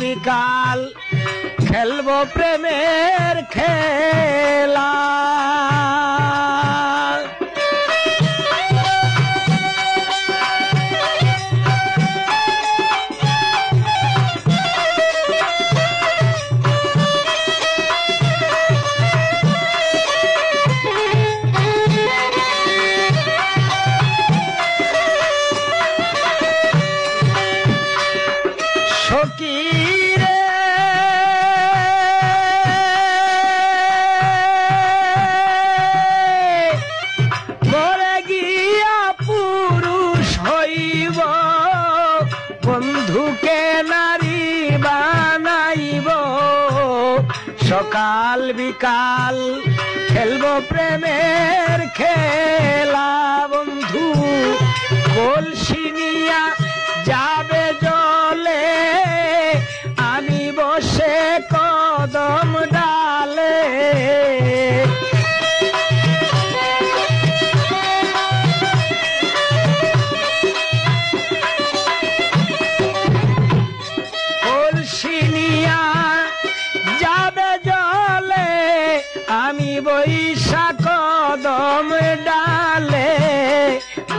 বিকাল খেলবো প্রেমের খেলা। বন্ধুকে নারী বানাইব সকাল বিকাল খেলবো প্রেমের খেলা। বন্ধু কলসি নিয়া যাবে জলে আমি বসে কদম ডালে। আমি বৈশা কদম ডালে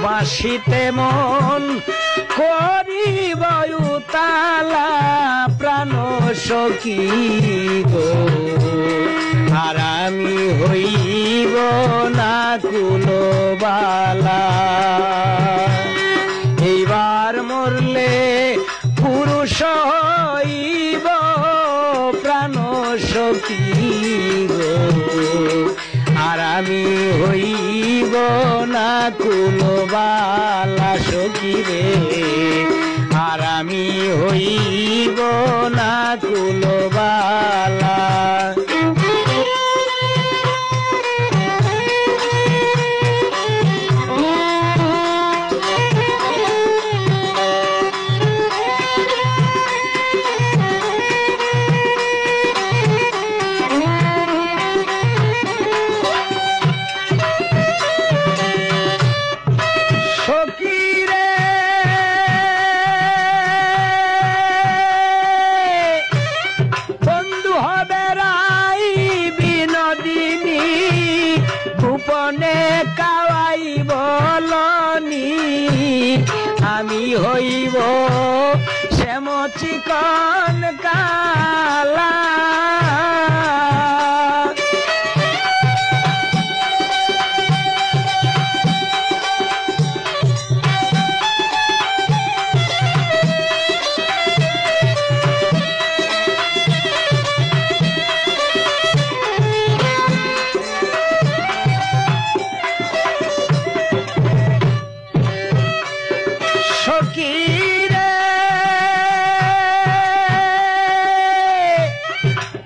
বাঁশিতে মন করিব উতালা প্রাণ সখী গো। আর আমি হইব না কুলবালা। এইবার মরলে পুরুষ হইব প্রাণ সখী গো। আর আমি হইব না কুলবালা সখী রে। আর আমি হইব না কুলবালা। কাওয়াই বলনি আমি হইব শ্যাম চিকন কালা।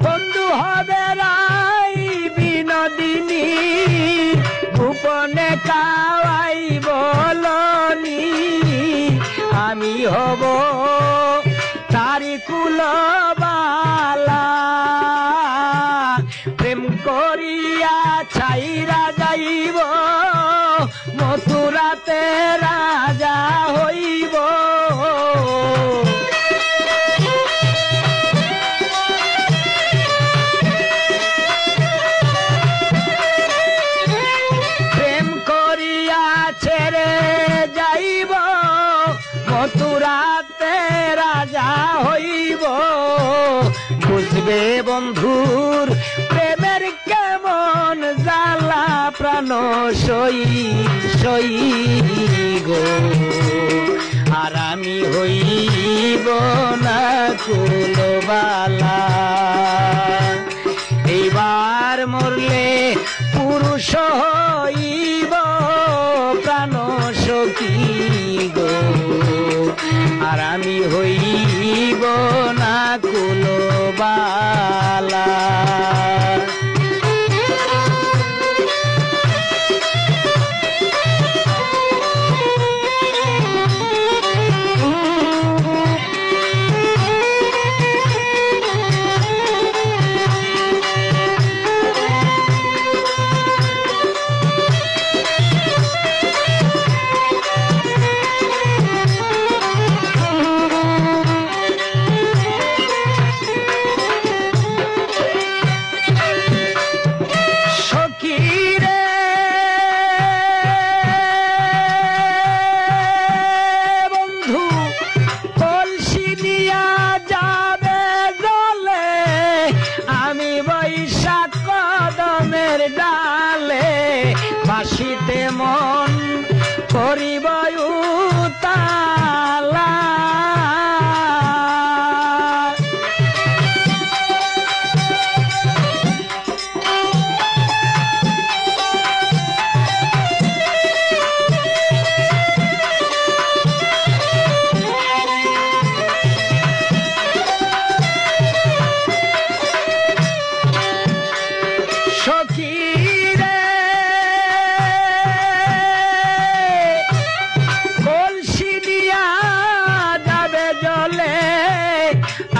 বন্ধু হবে রাই বিনোদিনী গোপনে কাওয়াই বলনি আমি হব তারি কুলবালা। প্রেম করিয়া ছাইরা যাইব মথুরাতে রাজা হইব। প্রেম করিয়া ছেড়ে যাইব মথুরাতে রাজা হইব। বুঝবে বন্ধুর প্রেমের কেমন জ্বালা প্রাণ সই সই গো। আর আমি হইব না কুলবালা। এইবার মরলে পুরুষ হইব প্রাণ সখী গো। আর আমি হইব না কুলবালা। করিব উতালা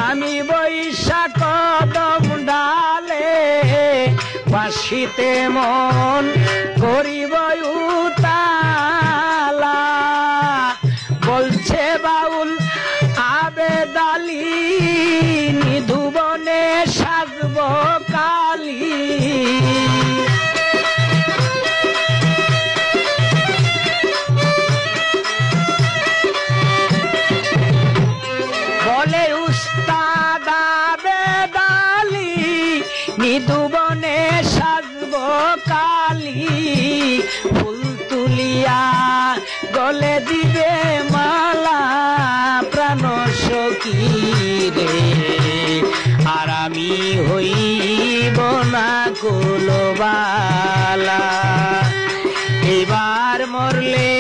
আমি বৈশা কদম ডালে বাসিতে মন করিব উতালা বলছে বাউল আবেদালি নিধুবনে সাজব কালী বলে উস্তাদ আবেদালি নিধুবনে সাজব কালী ফুল তুলিয়া গলে দিবে মালা প্রাণ সখী রে আর আমি হইব না কুলবালা এবার মরলে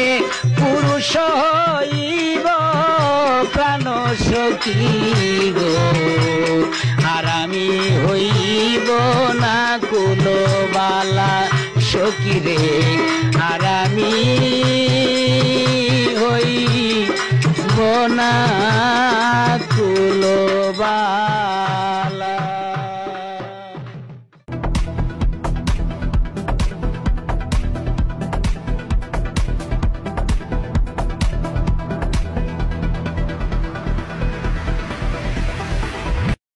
পুরুষ হইব প্রাণ সখী গো আর আমি হইব না কুলবালা সখী রে আর আমি হইব না কুলবালা